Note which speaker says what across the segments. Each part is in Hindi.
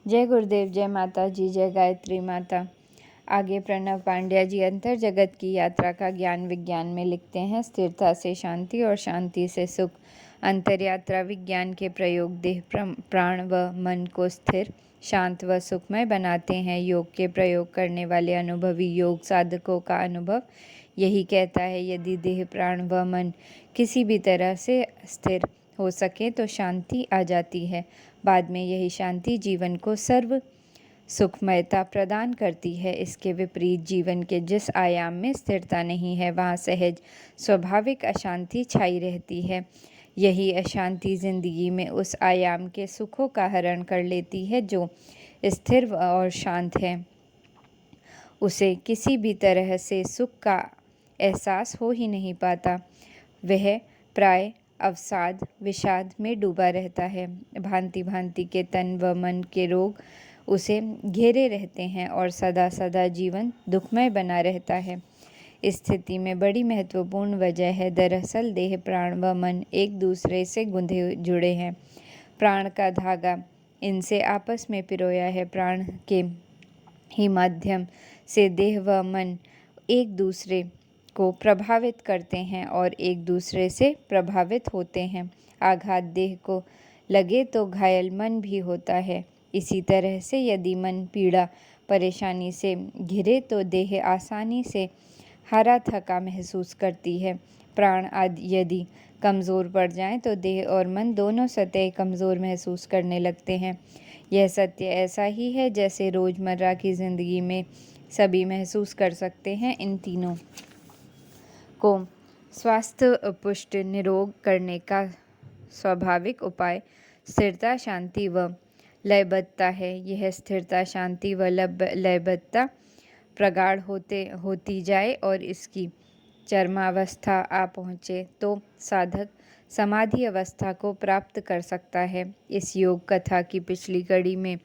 Speaker 1: जय गुरुदेव, जय माता जी, जय गायत्री माता। आगे प्रणव पांड्या जी अंतर जगत की यात्रा का ज्ञान विज्ञान में लिखते हैं। स्थिरता से शांति और शांति से सुख। अंतर यात्रा विज्ञान के प्रयोग देह, प्राण व मन को स्थिर, शांत व सुखमय बनाते हैं। योग के प्रयोग करने वाले अनुभवी योग साधकों का अनुभव यही कहता है, यदि देह, प्राण व मन किसी भी तरह से स्थिर हो सके तो शांति आ जाती है। बाद में यही शांति जीवन को सर्व सुखमयता प्रदान करती है। इसके विपरीत जीवन के जिस आयाम में स्थिरता नहीं है, वहाँ सहज स्वाभाविक अशांति छाई रहती है। यही अशांति जिंदगी में उस आयाम के सुखों का हरण कर लेती है जो स्थिर और शांत है। उसे किसी भी तरह से सुख का एहसास हो ही नहीं पाता। वह प्राय अवसाद विषाद में डूबा रहता है। भांति भांति के तन व मन के रोग उसे घेरे रहते हैं और सदा सदा जीवन दुखमय बना रहता है। इस स्थिति में बड़ी महत्वपूर्ण वजह है, दरअसल देह, प्राण व मन एक दूसरे से गुंधे जुड़े हैं। प्राण का धागा इनसे आपस में पिरोया है। प्राण के ही माध्यम से देह व मन एक दूसरे को प्रभावित करते हैं और एक दूसरे से प्रभावित होते हैं। आघात देह को लगे तो घायल मन भी होता है। इसी तरह से यदि मन पीड़ा परेशानी से घिरे तो देह आसानी से हारा थका महसूस करती है। प्राण आदि यदि कमज़ोर पड़ जाएं तो देह और मन दोनों सतह कमज़ोर महसूस करने लगते हैं। यह सत्य ऐसा ही है जैसे रोज़मर्रा की ज़िंदगी में सभी महसूस कर सकते हैं। इन तीनों को स्वास्थ्य पुष्ट निरोग करने का स्वाभाविक उपाय स्थिरता, शांति व लयबद्धता है। यह स्थिरता, शांति व लयबद्धता प्रगाढ़ होती जाए और इसकी चरमावस्था आ पहुँचे तो साधक समाधि अवस्था को प्राप्त कर सकता है। इस योग कथा की पिछली कड़ी में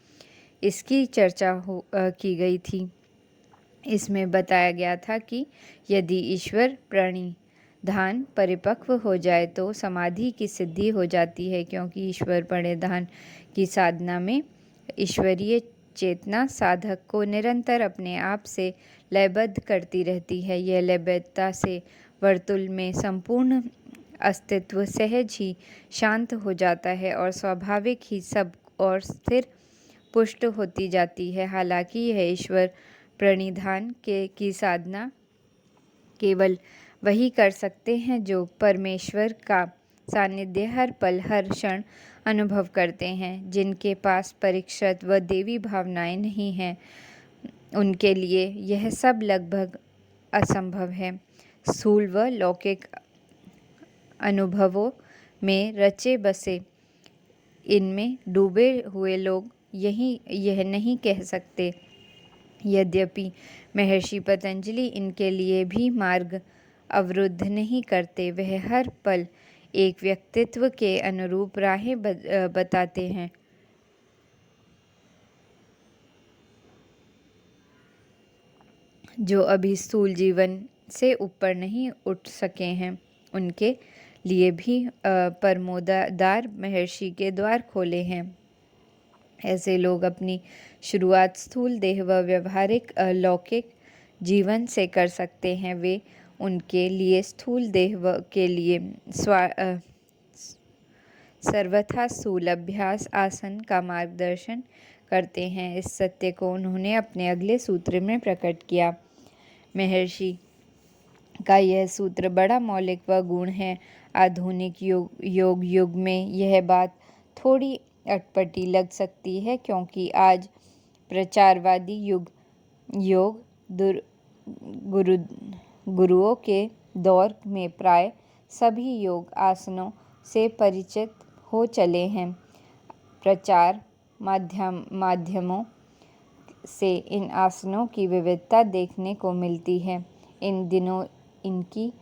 Speaker 1: इसकी चर्चा की गई थी। इसमें बताया गया था कि यदि ईश्वर प्रणिधान परिपक्व हो जाए तो समाधि की सिद्धि हो जाती है, क्योंकि ईश्वर प्रणिधान की साधना में ईश्वरीय चेतना साधक को निरंतर अपने आप से लयबद्ध करती रहती है। यह लयबद्धता से वर्तुल में संपूर्ण अस्तित्व सहज ही शांत हो जाता है और स्वाभाविक ही सब और स्थिर पुष्ट होती जाती है। हालांकि यह ईश्वर प्रणिधान की साधना केवल वही कर सकते हैं जो परमेश्वर का सानिध्य हर पल हर क्षण अनुभव करते हैं। जिनके पास परीक्षित व देवी भावनाएं नहीं हैं, उनके लिए यह सब लगभग असंभव है। स्थूल व लौकिक अनुभवों में रचे बसे इनमें डूबे हुए लोग यह नहीं कह सकते। यद्यपि महर्षि पतंजलि इनके लिए भी मार्ग अवरुद्ध नहीं करते, वह हर पल एक व्यक्तित्व के अनुरूप राहें बताते हैं। जो अभी स्थूल जीवन से ऊपर नहीं उठ सके हैं, उनके लिए भी परमोदार महर्षि के द्वार खोले हैं। ऐसे लोग अपनी शुरुआत स्थूल देह व व्यवहारिक लौकिक जीवन से कर सकते हैं। वे उनके लिए स्थूल देह के लिए सर्वथा स्थूल अभ्यास आसन का मार्गदर्शन करते हैं। इस सत्य को उन्होंने अपने अगले सूत्र में प्रकट किया। महर्षि का यह सूत्र बड़ा मौलिक व गुण है। आधुनिक युग में यह बात थोड़ी अटपटी लग सकती है, क्योंकि आज प्रचारवादी योग गुरुओं के दौर में प्राय सभी योग आसनों से परिचित हो चले हैं। प्रचार माध्यमों से इन आसनों की विविधता देखने को मिलती है। इन दिनों इनकी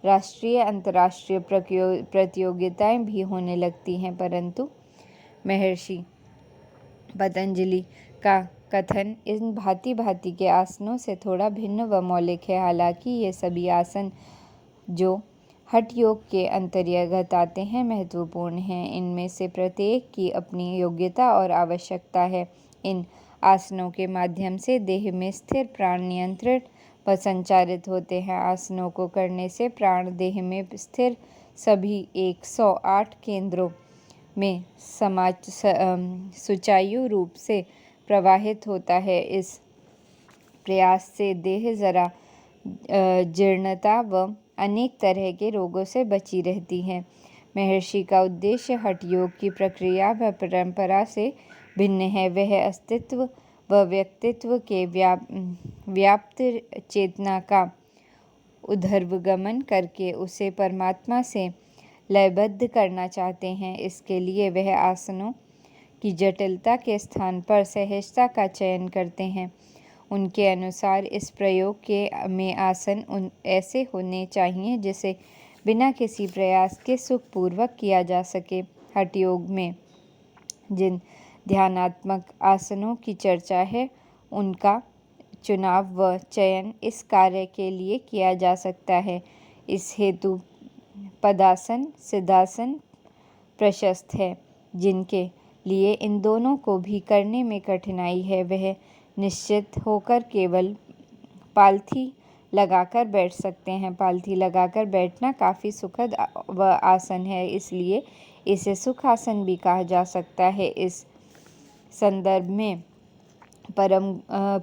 Speaker 1: राष्ट्रीय अंतर्राष्ट्रीय प्रतियोगिताएं भी होने लगती हैं, परंतु महर्षि पतंजलि का कथन इन भांति भांति के आसनों से थोड़ा भिन्न व मौलिक है। हालांकि ये सभी आसन जो हठ योग के अंतर्गत आते हैं महत्वपूर्ण हैं। इनमें से प्रत्येक की अपनी योग्यता और आवश्यकता है। इन आसनों के माध्यम से देह में स्थिर प्राण नियंत्रित व संचारित होते हैं। आसनों को करने से प्राण देह में स्थिर सभी 108 केंद्रों में सुचारू रूप से प्रवाहित होता है। इस प्रयास से देह जरा जीर्णता व अनेक तरह के रोगों से बची रहती है। महर्षि का उद्देश्य हठ योग की प्रक्रिया व परंपरा से भिन्न है। वह अस्तित्व व व्यक्तित्व के व्याप्त चेतना का ऊर्ध्वगमन करके उसे परमात्मा से लयबद्ध करना चाहते हैं। इसके लिए वह आसनों की जटिलता के स्थान पर सहजता का चयन करते हैं। उनके अनुसार इस प्रयोग में आसन ऐसे होने चाहिए जिसे बिना किसी प्रयास के सुखपूर्वक किया जा सके। हठ योग में जिन ध्यानात्मक आसनों की चर्चा है उनका चुनाव व चयन इस कार्य के लिए किया जा सकता है। इस हेतु पदासन सिद्धासन प्रशस्त है। जिनके लिए इन दोनों को भी करने में कठिनाई है वह निश्चित होकर केवल पालथी लगाकर बैठ सकते हैं। पालथी लगाकर बैठना काफ़ी सुखद व आसन है, इसलिए इसे सुखासन भी कहा जा सकता है। इस संदर्भ में परम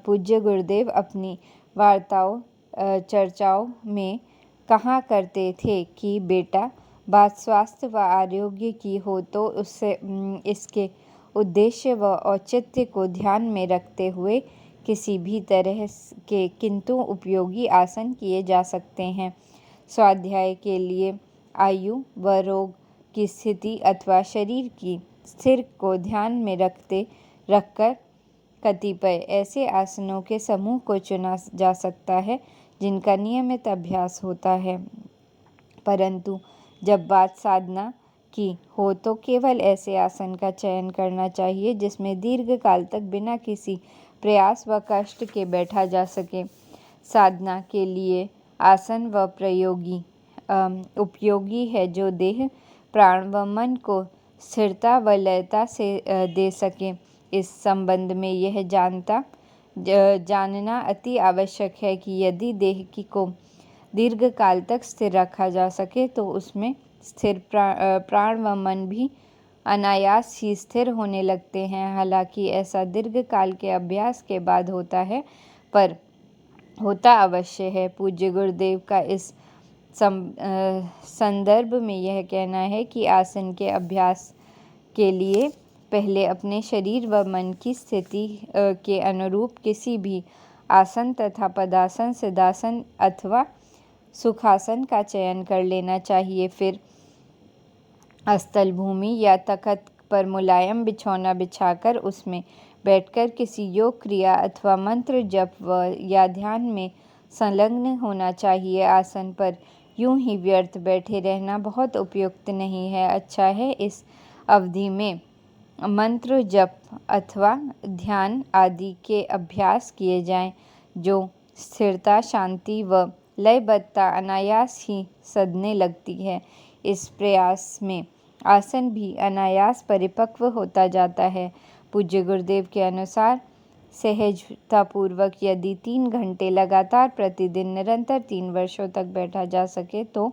Speaker 1: पूज्य गुरुदेव अपनी वार्ताओं चर्चाओं में कहा करते थे कि बेटा, बात स्वास्थ्य व आरोग्य की हो तो उससे इसके उद्देश्य व औचित्य को ध्यान में रखते हुए किसी भी तरह के किंतु उपयोगी आसन किए जा सकते हैं। स्वाध्याय के लिए आयु व रोग की स्थिति अथवा शरीर की स्थिति को ध्यान में रखकर कतिपय ऐसे आसनों के समूह को चुना जा सकता है जिनका नियमित अभ्यास होता है। परंतु जब बात साधना की हो तो केवल ऐसे आसन का चयन करना चाहिए जिसमें दीर्घ काल तक बिना किसी प्रयास व कष्ट के बैठा जा सके। साधना के लिए आसन व उपयोगी है जो देह प्राण व मन को स्थिरता व लयता से दे सके। इस संबंध में यह जानना अति आवश्यक है कि यदि देह को दीर्घ काल तक स्थिर रखा जा सके तो उसमें स्थिर प्राण व मन भी अनायास ही स्थिर होने लगते हैं। हालांकि ऐसा दीर्घ काल के अभ्यास के बाद होता है, पर होता अवश्य है। पूज्य गुरुदेव का इस संदर्भ में यह कहना है कि आसन के अभ्यास के लिए पहले अपने शरीर व मन की स्थिति के अनुरूप किसी भी आसन तथा पदासन सिद्धासन अथवा सुखासन का चयन कर लेना चाहिए। फिर स्थल भूमि या तख्त पर मुलायम बिछौना बिछाकर उसमें बैठकर किसी योग क्रिया अथवा मंत्र जप या ध्यान में संलग्न होना चाहिए। आसन पर यूं ही व्यर्थ बैठे रहना बहुत उपयुक्त नहीं है। अच्छा है इस अवधि में मंत्र जप अथवा ध्यान आदि के अभ्यास किए जाएं, जो स्थिरता शांति व लयबद्धता अनायास ही सधने लगती है। इस प्रयास में आसन भी अनायास परिपक्व होता जाता है। पूज्य गुरुदेव के अनुसार सहजतापूर्वक यदि 3 घंटे लगातार प्रतिदिन निरंतर 3 वर्षों तक बैठा जा सके तो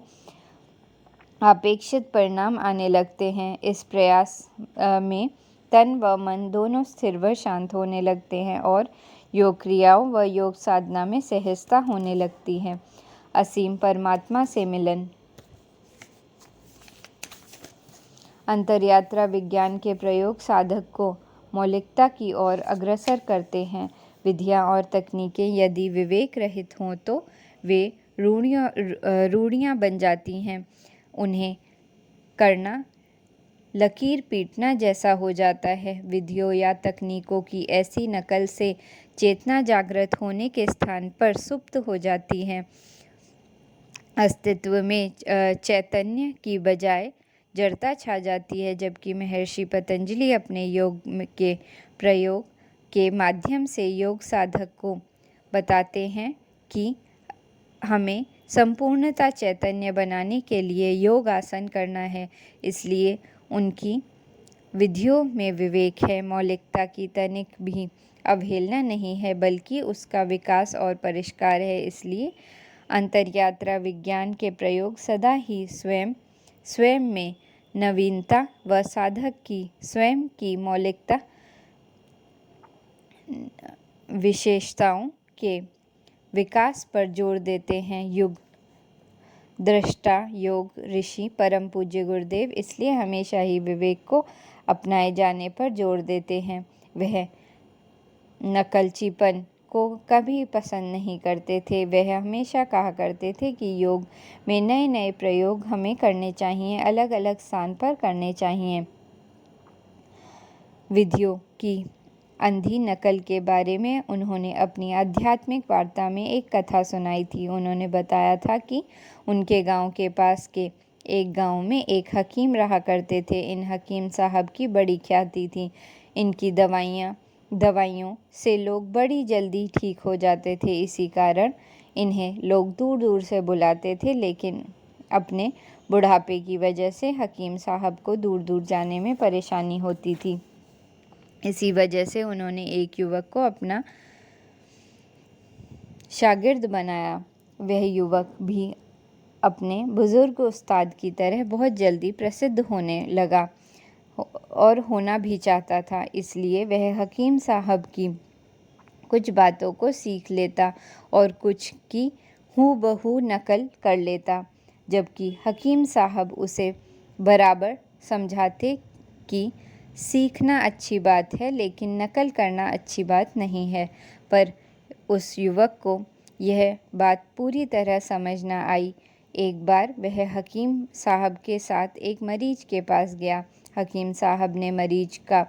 Speaker 1: अपेक्षित परिणाम आने लगते हैं। इस प्रयास में तन व मन दोनों स्थिर व शांत होने लगते हैं और योग क्रियाओं व योग साधना में सहजता होने लगती है। असीम परमात्मा से मिलन। अंतरयात्रा विज्ञान के प्रयोग साधक को मौलिकता की ओर अग्रसर करते हैं। विधियाँ और तकनीकें यदि विवेक रहित हों तो वे रूढ़ियाँ बन जाती हैं। उन्हें करना लकीर पीटना जैसा हो जाता है। विधियों या तकनीकों की ऐसी नकल से चेतना जागृत होने के स्थान पर सुप्त हो जाती है। अस्तित्व में चैतन्य की बजाय जड़ता छा जाती है। जबकि महर्षि पतंजलि अपने योग के प्रयोग के माध्यम से योग साधक को बताते हैं कि हमें संपूर्णता चैतन्य बनाने के लिए योग आसन करना है। इसलिए उनकी विधियों में विवेक है, मौलिकता की तनिक भी अवहेलना नहीं है, बल्कि उसका विकास और परिष्कार है। इसलिए अंतर्यात्रा विज्ञान के प्रयोग सदा ही स्वयं में नवीनता व साधक की स्वयं की मौलिकता विशेषताओं के विकास पर जोर देते हैं। युग दृष्टा योग ऋषि परम पूज्य गुरुदेव इसलिए हमेशा ही विवेक को अपनाए जाने पर जोर देते हैं। वह नकलचीपन को कभी पसंद नहीं करते थे। वह हमेशा कहा करते थे कि योग में नए नए प्रयोग हमें करने चाहिए, अलग अलग स्थान पर करने चाहिए। विधियों की अंधी नकल के बारे में उन्होंने अपनी आध्यात्मिक वार्ता में एक कथा सुनाई थी। उन्होंने बताया था कि उनके गांव के पास के एक गांव में एक हकीम रहा करते थे। इन हकीम साहब की बड़ी ख्याति थी। इनकी दवाइयों से लोग बड़ी जल्दी ठीक हो जाते थे। इसी कारण इन्हें लोग दूर दूर से बुलाते थे, लेकिन अपने बुढ़ापे की वजह से हकीम साहब को दूर दूर जाने में परेशानी होती थी। इसी वजह से उन्होंने एक युवक को अपना शागिर्द बनाया। वह युवक भी अपने बुजुर्ग उस्ताद की तरह बहुत जल्दी प्रसिद्ध होने लगा और होना भी चाहता था। इसलिए वह हकीम साहब की कुछ बातों को सीख लेता और कुछ की हूबहू नकल कर लेता, जबकि हकीम साहब उसे बराबर समझाते कि सीखना अच्छी बात है, लेकिन नकल करना अच्छी बात नहीं है। पर उस युवक को यह बात पूरी तरह समझ न आई। एक बार वह हकीम साहब के साथ एक मरीज के पास गया। हकीम साहब ने मरीज का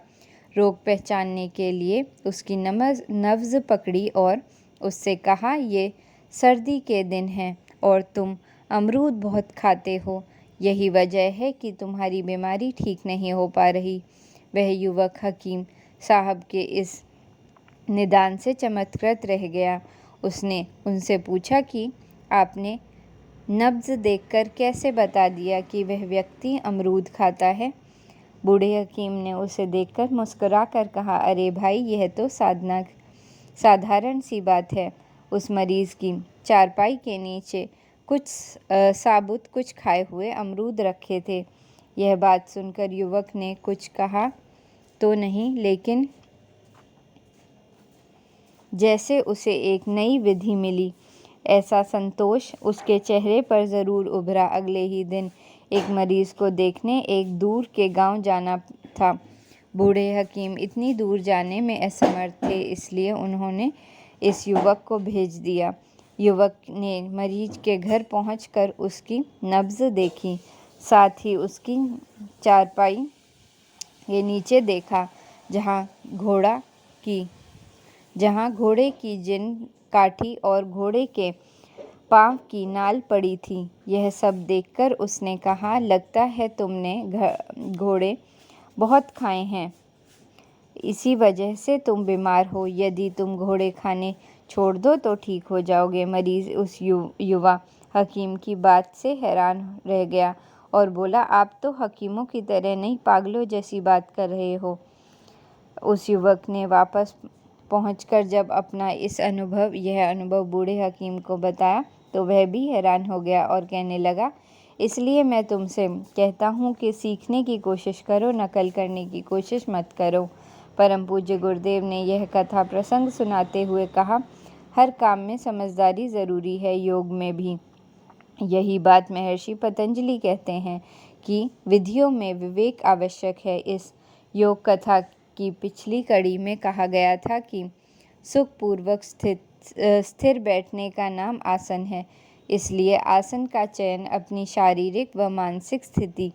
Speaker 1: रोग पहचानने के लिए उसकी नब्ज़ पकड़ी और उससे कहा, ये सर्दी के दिन हैं और तुम अमरूद बहुत खाते हो, यही वजह है कि तुम्हारी बीमारी ठीक नहीं हो पा रही। वह युवक हकीम साहब के इस निदान से चमत्कृत रह गया। उसने उनसे पूछा कि आपने नब्ज़ देखकर कैसे बता दिया कि वह व्यक्ति अमरूद खाता है? बूढ़े हकीम ने उसे देखकर मुस्कुरा कर कहा, अरे भाई, यह तो साधारण सी बात है। उस मरीज़ की चारपाई के नीचे कुछ साबुत कुछ खाए हुए अमरूद रखे थे। यह बात सुनकर युवक ने कुछ कहा तो नहीं, लेकिन जैसे उसे एक नई विधि मिली ऐसा संतोष उसके चेहरे पर ज़रूर उभरा। अगले ही दिन एक मरीज़ को देखने एक दूर के गांव जाना था। बूढ़े हकीम इतनी दूर जाने में असमर्थ थे, इसलिए उन्होंने इस युवक को भेज दिया। युवक ने मरीज के घर पहुंचकर उसकी नब्ज़ देखी, साथ ही उसकी चारपाई के नीचे देखा जहाँ घोड़े की जिन काठी और घोड़े के पाँव की नाल पड़ी थी। यह सब देखकर उसने कहा, लगता है तुमने घोड़े बहुत खाए हैं, इसी वजह से तुम बीमार हो। यदि तुम घोड़े खाने छोड़ दो तो ठीक हो जाओगे। मरीज उस युवा हकीम की बात से हैरान रह गया और बोला, आप तो हकीमों की तरह नहीं, पागलों जैसी बात कर रहे हो। उस युवक ने वापस पहुंचकर जब अपना यह अनुभव बूढ़े हकीम को बताया तो वह भी हैरान हो गया और कहने लगा, इसलिए मैं तुमसे कहता हूँ कि सीखने की कोशिश करो, नकल करने की कोशिश मत करो। परम पूज्य गुरुदेव ने यह कथा प्रसंग सुनाते हुए कहा, हर काम में समझदारी ज़रूरी है, योग में भी। यही बात महर्षि पतंजलि कहते हैं कि विधियों में विवेक आवश्यक है। इस योग कथा की पिछली कड़ी में कहा गया था कि सुखपूर्वक स्थिर बैठने का नाम आसन है। इसलिए आसन का चयन अपनी शारीरिक व मानसिक स्थिति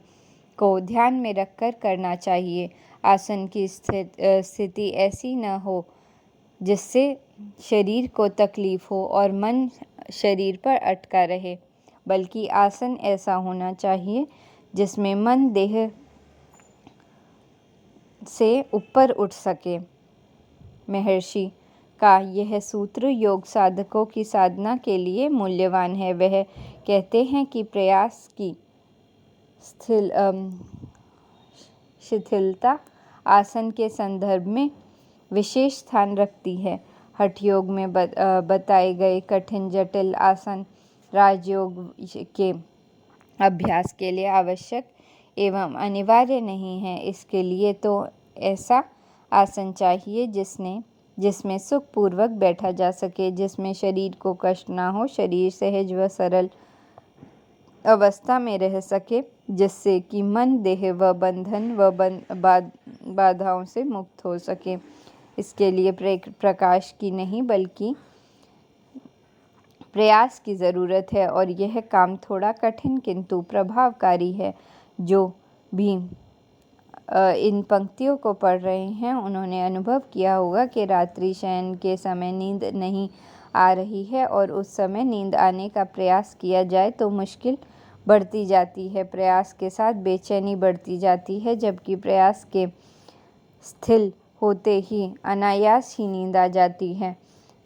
Speaker 1: को ध्यान में रखकर करना चाहिए। आसन की स्थिति ऐसी न हो जिससे शरीर को तकलीफ हो और मन शरीर पर अटका रहे, बल्कि आसन ऐसा होना चाहिए जिसमें मन देह से ऊपर उठ सके। महर्षि का यह सूत्र योग साधकों की साधना के लिए मूल्यवान है। वह कहते हैं कि प्रयास की शिथिलता आसन के संदर्भ में विशेष स्थान रखती है। हठ योग में बताए गए कठिन जटिल आसन राजयोग के अभ्यास के लिए आवश्यक एवं अनिवार्य नहीं है। इसके लिए तो ऐसा आसन चाहिए जिसमें सुखपूर्वक बैठा जा सके, जिसमें शरीर को कष्ट ना हो, शरीर सहज व सरल अवस्था में रह सके, जिससे कि मन देह व बंधन व बाधाओं से मुक्त हो सके। इसके लिए प्रकाश की नहीं बल्कि प्रयास की ज़रूरत है और यह काम थोड़ा कठिन किंतु प्रभावकारी है। जो भी इन पंक्तियों को पढ़ रहे हैं उन्होंने अनुभव किया होगा कि रात्रि शयन के समय नींद नहीं आ रही है और उस समय नींद आने का प्रयास किया जाए तो मुश्किल बढ़ती जाती है, प्रयास के साथ बेचैनी बढ़ती जाती है, जबकि प्रयास के स्थिर होते ही अनायास ही नींद आ जाती है।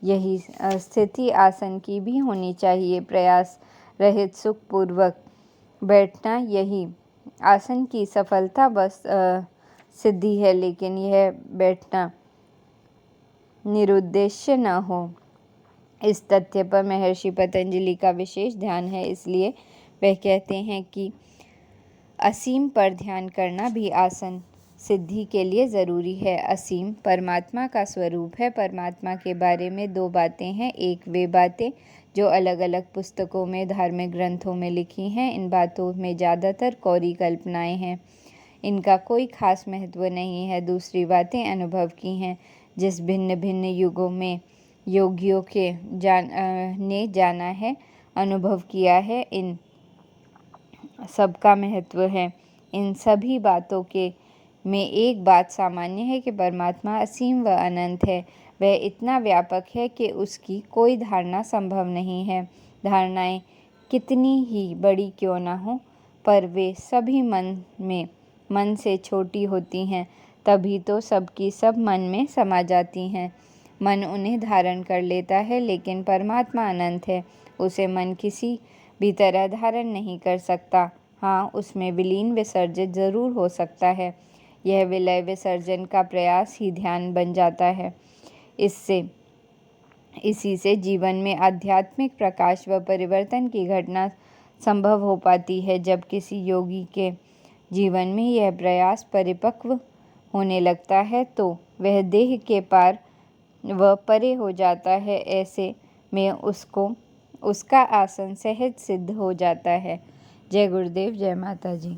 Speaker 1: यही स्थिति आसन की भी होनी चाहिए। प्रयास रहित सुखपूर्वक बैठना यही आसन की सफलता बस सिद्धि है, लेकिन यह बैठना निरुद्देश्य न हो, इस तथ्य पर महर्षि पतंजलि का विशेष ध्यान है। इसलिए वह कहते हैं कि असीम पर ध्यान करना भी आसन सिद्धि के लिए ज़रूरी है। असीम परमात्मा का स्वरूप है। परमात्मा के बारे में दो बातें हैं। एक वे बातें जो अलग अलग पुस्तकों में धार्मिक ग्रंथों में लिखी हैं, इन बातों में ज़्यादातर कौरी कल्पनाएं हैं, इनका कोई खास महत्व नहीं है। दूसरी बातें अनुभव की हैं, जिस भिन्न भिन्न युगों में योगियों के ने जाना है, अनुभव किया है, इन सबका महत्व है। इन सभी बातों के में एक बात सामान्य है कि परमात्मा असीम व अनंत है। वह इतना व्यापक है कि उसकी कोई धारणा संभव नहीं है। धारणाएं कितनी ही बड़ी क्यों ना हो, पर वे सभी मन से छोटी होती हैं, तभी तो सबकी सब मन में समा जाती हैं। मन उन्हें धारण कर लेता है, लेकिन परमात्मा अनंत है, उसे मन किसी भी तरह धारण नहीं कर सकता। हाँ, उसमें विलीन विसर्जित जरूर हो सकता है। यह विलय विसर्जन का प्रयास ही ध्यान बन जाता है। इसी से जीवन में आध्यात्मिक प्रकाश व परिवर्तन की घटना संभव हो पाती है। जब किसी योगी के जीवन में यह प्रयास परिपक्व होने लगता है तो वह देह के पार व परे हो जाता है। ऐसे में उसका आसन सहज सिद्ध हो जाता है। जय गुरुदेव, जय माता जी।